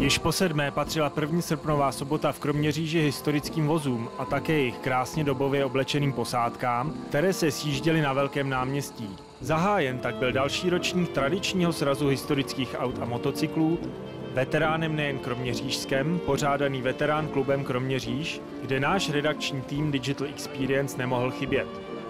Již po 7. patřila 1. srpnová sobota v Kroměříži historickým vozům a také jejich krásně dobově oblečeným posádkám, které se sjížděly na Velkém náměstí. Zahájen tak byl další ročník tradičního srazu historických aut a motocyklů, veteránem nejen kroměřížském, pořádaný veterán klubem Kroměříž, kde náš redakční tým Digital Experience nemohl chybět.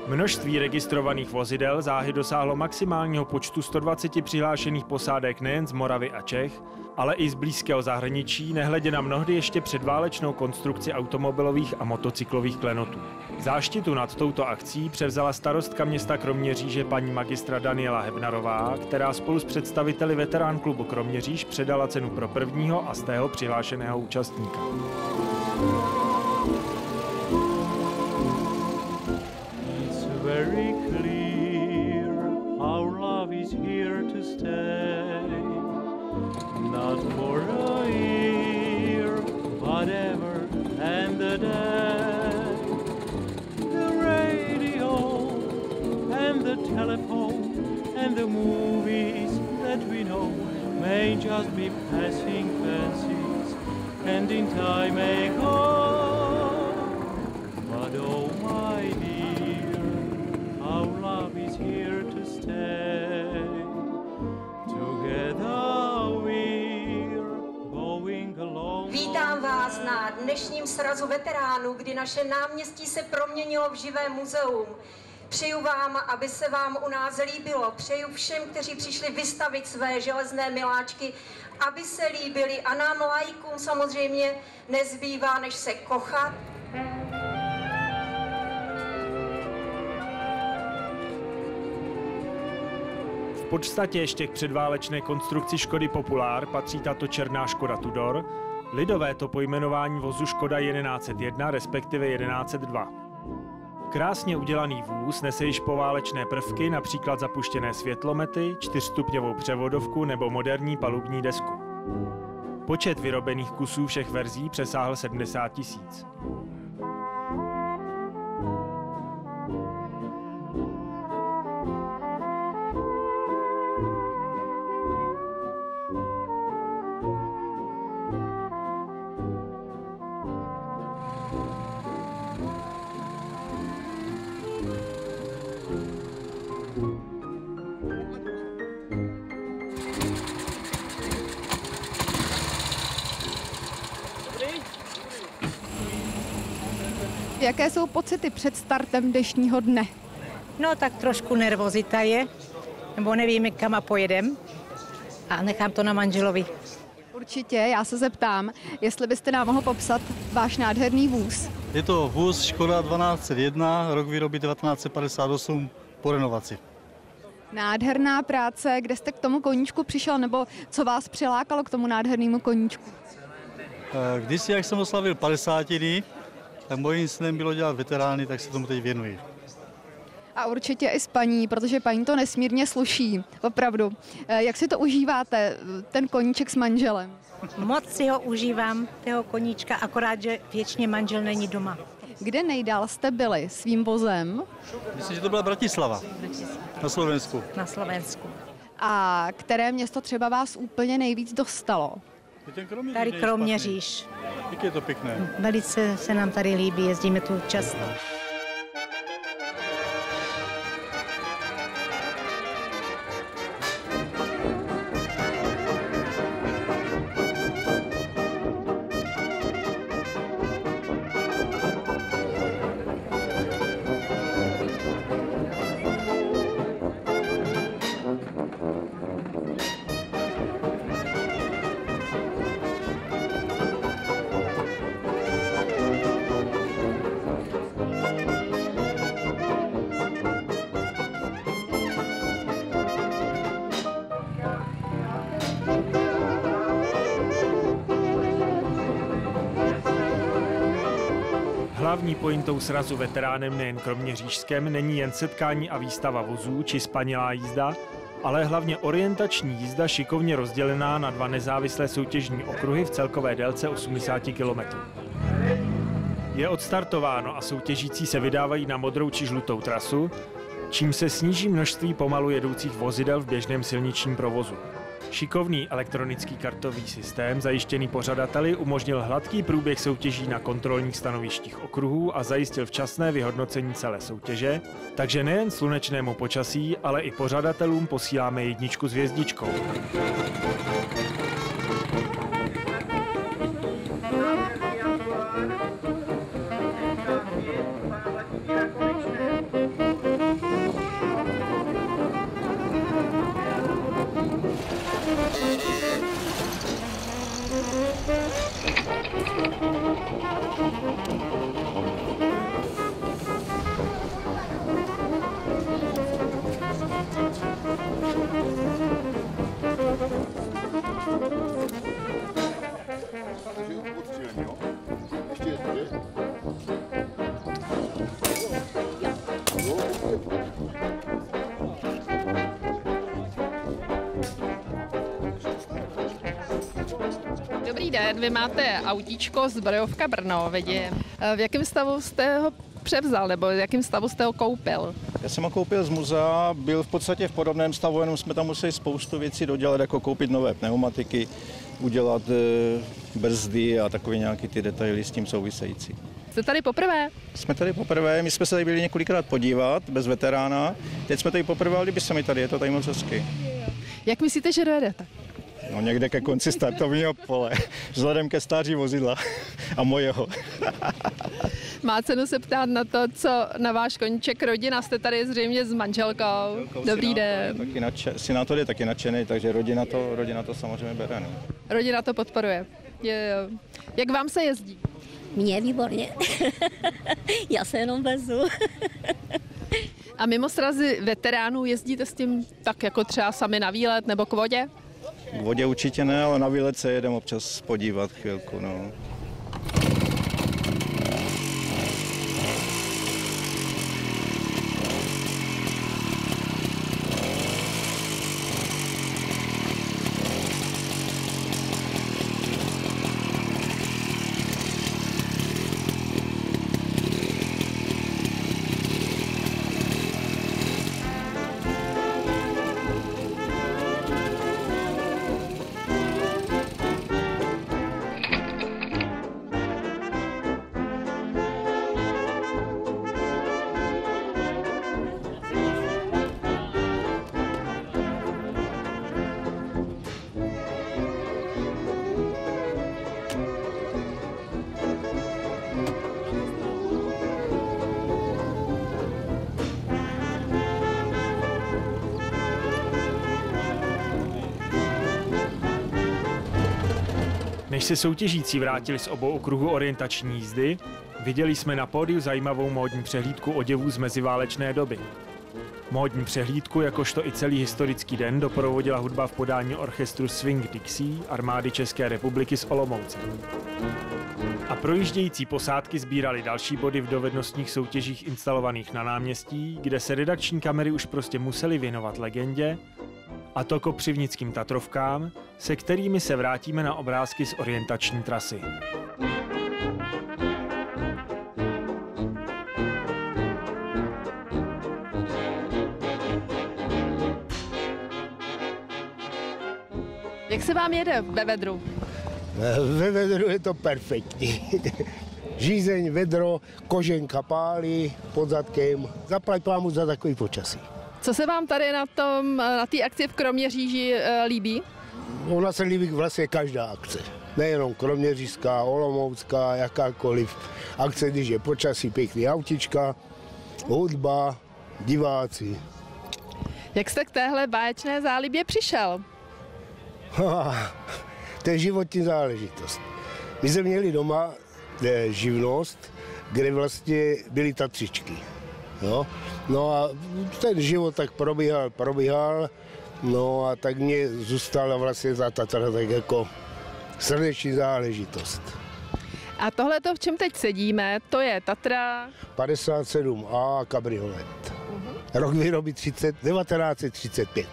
Množství registrovaných vozidel záhy dosáhlo maximálního počtu 120 přihlášených posádek nejen z Moravy a Čech, ale i z blízkého zahraničí, nehledě na mnohdy ještě předválečnou konstrukci automobilových a motocyklových klenotů. Záštitu nad touto akcí převzala starostka města Kroměříže paní magistra Daniela Hebnarová, která spolu s představiteli veterán klubu Kroměříž předala cenu pro prvního a stého přihlášeného účastníka. Very clear, our love is here to stay. Not for a year, but ever and the day. The radio and the telephone and the movies that we know may just be passing fancies and in time may go. But oh my dear, our love is here to stay. Together we're going along. Vítám vás na dnešním srazu veteránů, kdy naše náměstí se proměnilo v živé muzeum. Přeju vám, aby se vám u nás líbilo. Přeju všem, kteří přišli vystavit své železné miláčky, aby se líbili. A nám laikům samozřejmě nezbývá, než se kochat. V podstatě ještě k předválečné konstrukci Škody Popular patří tato černá Škoda Tudor, lidové to pojmenování vozu Škoda 1101, respektive 1102. Krásně udělaný vůz nese již poválečné prvky, například zapuštěné světlomety, 4stupňovou převodovku nebo moderní palubní desku. Počet vyrobených kusů všech verzí přesáhl 70 000. Jaké jsou pocity před startem dnešního dne? No tak trošku nervozita je, nebo nevíme, kam a pojedem a nechám to na manželovi. Určitě, já se zeptám, jestli byste nám mohl popsat váš nádherný vůz. Je to vůz Škoda 1201, rok výroby 1958 po renovaci. Nádherná práce, kde jste k tomu koníčku přišel, nebo co vás přilákalo k tomu nádhernému koníčku? Kdysi, jak jsem oslavil 50, tak mojím snem bylo dělat veterány, tak se tomu teď věnuji. A určitě i s paní, protože paní to nesmírně sluší, opravdu. Jak si to užíváte, ten koníček s manželem? Moc si ho užívám, toho koníčka, akorát, že věčně manžel není doma. Kde nejdál jste byli svým vozem? Myslím, že to byla Bratislava, na Slovensku. Na Slovensku. A které město třeba vás úplně nejvíc dostalo? Tady Kroměříž. Jak je to pěkné. Velice se nám tady líbí, jezdíme tu často. Hlavní pointou srazu veteránem nejen kroměřížském není jen setkání a výstava vozů či spanilá jízda, ale hlavně orientační jízda šikovně rozdělená na 2 nezávislé soutěžní okruhy v celkové délce 80 km. Je odstartováno a soutěžící se vydávají na modrou či žlutou trasu, čím se sníží množství pomalu jedoucích vozidel v běžném silničním provozu. Šikovný elektronický kartový systém zajištěný pořadateli umožnil hladký průběh soutěží na kontrolních stanovištích okruhů a zajistil včasné vyhodnocení celé soutěže, takže nejen slunečnému počasí, ale i pořadatelům posíláme 1 s hvězdičkou. Dobrý den, vy máte autíčko z Brojovka Brno, vidím. V jakém stavu jste ho převzal, nebo v jakém stavu jste ho koupil? Já jsem ho koupil z muzea, byl v podstatě v podobném stavu, jenom jsme tam museli spoustu věcí dodělat, jako koupit nové pneumatiky, udělat brzdy a takové nějaké ty detaily s tím související. Jste tady poprvé? Jsme tady poprvé, my jsme se tady byli několikrát podívat, bez veterána. Teď jsme tady poprvé, ale líbí se mi tady, je to tady moc hezky. Jak myslíte, že dojedete? No někde ke konci startovního pole, vzhledem ke stáří vozidla a mojeho. Má cenu se ptát na to, co na váš koníček rodina. Jste tady zřejmě s manželkou. Dobrý den. Syn to je taky nadšený, takže rodina to samozřejmě bere. No. Rodina to podporuje. Jak vám se jezdí? Mně výborně. Já se jenom vezu. A mimo srazy veteránů jezdíte s tím tak jako třeba sami na výlet nebo k vodě? K vodě určitě ne, ale na výlet se jedeme občas podívat chvilku. No. Než se soutěžící vrátili z obou okruhů orientační jízdy, viděli jsme na pódiu zajímavou módní přehlídku oděvů z meziválečné doby. Módní přehlídku, jakožto i celý historický den, doprovodila hudba v podání orchestru Swing Dixie armády České republiky z Olomouce. A projíždějící posádky sbírali další body v dovednostních soutěžích instalovaných na náměstí, kde se redakční kamery už prostě musely věnovat legendě, a to kopřivnickým Tatrovkám, se kterými se vrátíme na obrázky z orientační trasy. Jak se vám jede ve vedru? Ve vedru je to perfektní. Žízeň, vedro, koženka pálí pod zadkem. Zaplať pámu za takový počasí. Co se vám tady na té akci v Kroměříži líbí? Ona se líbí vlastně každá akce. Nejenom kroměřížská, olomoucká, jakákoliv akce, když je počasí, pěkný autička, hudba, diváci. Jak jste k téhle báječné zálibě přišel? To je životní záležitost. My jsme měli doma živnost, kde vlastně byly Tatřičky. No a ten život tak probíhal, no a tak mě zůstala vlastně ta Tatra tak jako srdeční záležitost. A tohle, v čem teď sedíme, to je Tatra 57A kabriolet. Rok výroby 1935.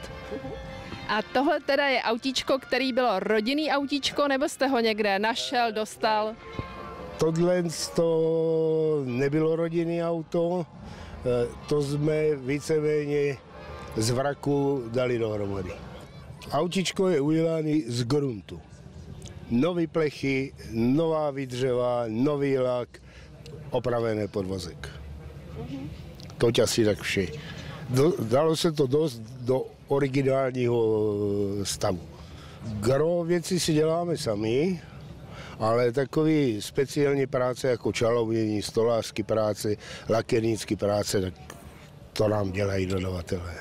A tohle teda je autíčko, který bylo rodinný autíčko, nebo jste ho někde našel, dostal? Tohle to nebylo rodinný auto, to jsme víceméně z vraku dali dohromady. Autíčko je udělané z gruntu. Nový plechy, nová výdřeva, nový lak, opravený podvozek. To asi tak vše. Dalo se to dost do originálního stavu. Gro věci si děláme sami, ale takový speciální práce jako čalounění, stolářské práce, lakérnické práce, tak to nám dělají dodavatelé.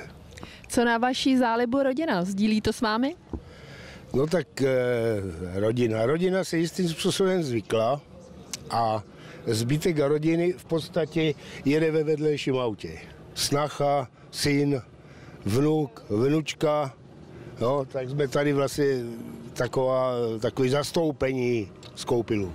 Co na vaší zálibu rodina? Sdílí to s vámi? No tak rodina se jistým způsobem zvykla a zbytek rodiny v podstatě jede ve vedlejším autě. Snacha, syn, vnuk, vnučka, no, tak jsme tady vlastně takový zastoupení z Koupilu.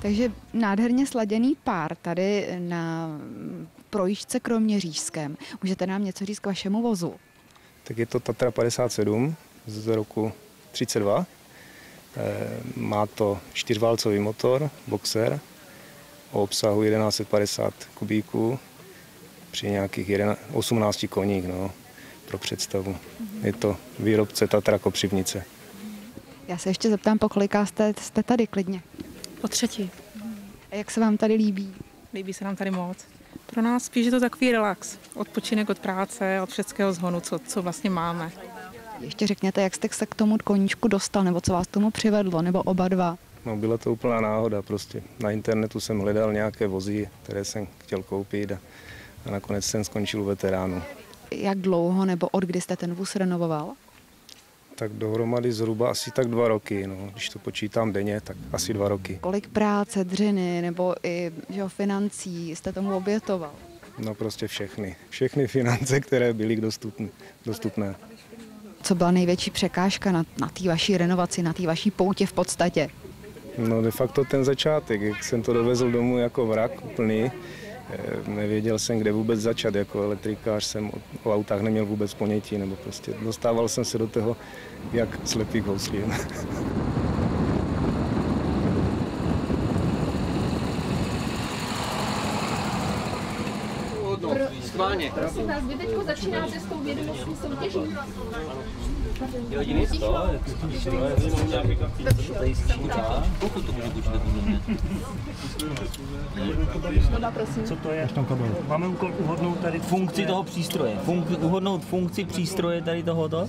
Takže nádherně sladěný pár tady na projížďce Kroměřížském. Můžete nám něco říct k vašemu vozu? Tak je to Tatra 57 z roku 32. Má to 4válcový motor, boxer, o obsahu 1150 kubíků při nějakých 18 koních, no, pro představu. Je to výrobce Tatra Kopřivnice. Já se ještě zeptám, po koliká jste tady klidně? Po třetí. A jak se vám tady líbí? Líbí se nám tady moc. Pro nás spíš je to takový relax. Odpočinek od práce, od všeckého zhonu, co vlastně máme. Ještě řekněte, jak jste se k tomu koníčku dostal, nebo co vás k tomu přivedlo, nebo oba dva? No, byla to úplná náhoda prostě. Na internetu jsem hledal nějaké vozy, které jsem chtěl koupit a nakonec jsem skončil u veteránů. Jak dlouho nebo od kdy jste ten vůz renovoval? Tak dohromady zhruba asi tak 2 roky, no. Když to počítám denně, tak asi 2 roky. Kolik práce, dřiny nebo i financí jste tomu obětoval? No prostě všechny finance, které byly dostupné. Co byla největší překážka na té vaší renovaci, na té vaší poutě v podstatě? No de facto ten začátek, jak jsem to dovezl domů jako vrak úplný, nevěděl jsem, kde vůbec začat, jako elektrikář jsem o autách neměl vůbec ponětí, nebo prostě dostával jsem se do toho jak slepý k housli. Schválně. Prosím vás, vy teďko začínáte s tou vědomostní soutěží. Pokud to může počítat mě. Co to je? Máme úkol uhodnout tady funkci toho přístroje. Uhodnout funkci přístroje tady tohoto.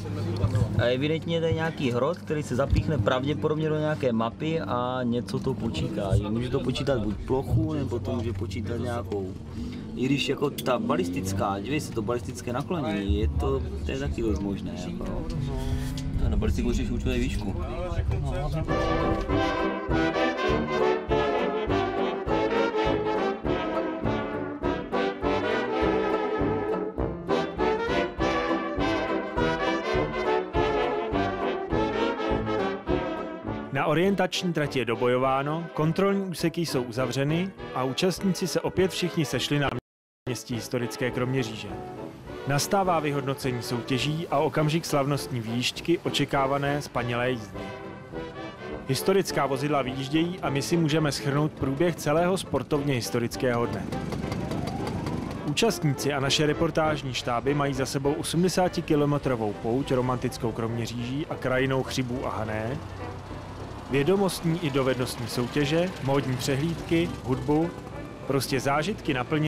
A evidentně je nějaký hrot, který se zapíchne pravděpodobně do nějaké mapy a něco to počítá. Může to počítat buď plochu, nebo to může počítat nějakou. I když jako ta balistická, dívej se, to balistické naklonění, to je taky dost možné. Jako. Na balistiku už učuje výšku. Na orientační trati je dobojováno, kontrolní úseky jsou uzavřeny a účastníci se opět všichni sešli na městí historické Kroměříže. Nastává vyhodnocení soutěží a okamžik slavnostní výjížďky očekávané zpanilé jízdy. Historická vozidla vyjíždějí a my si můžeme shrnout průběh celého sportovně historického dne. Účastníci a naše reportážní štáby mají za sebou 80-kilometrovou pouť romantickou Kroměříží a krajinou Chřibů a Hané, vědomostní i dovednostní soutěže, módní přehlídky, hudbu, prostě zážitky naplněné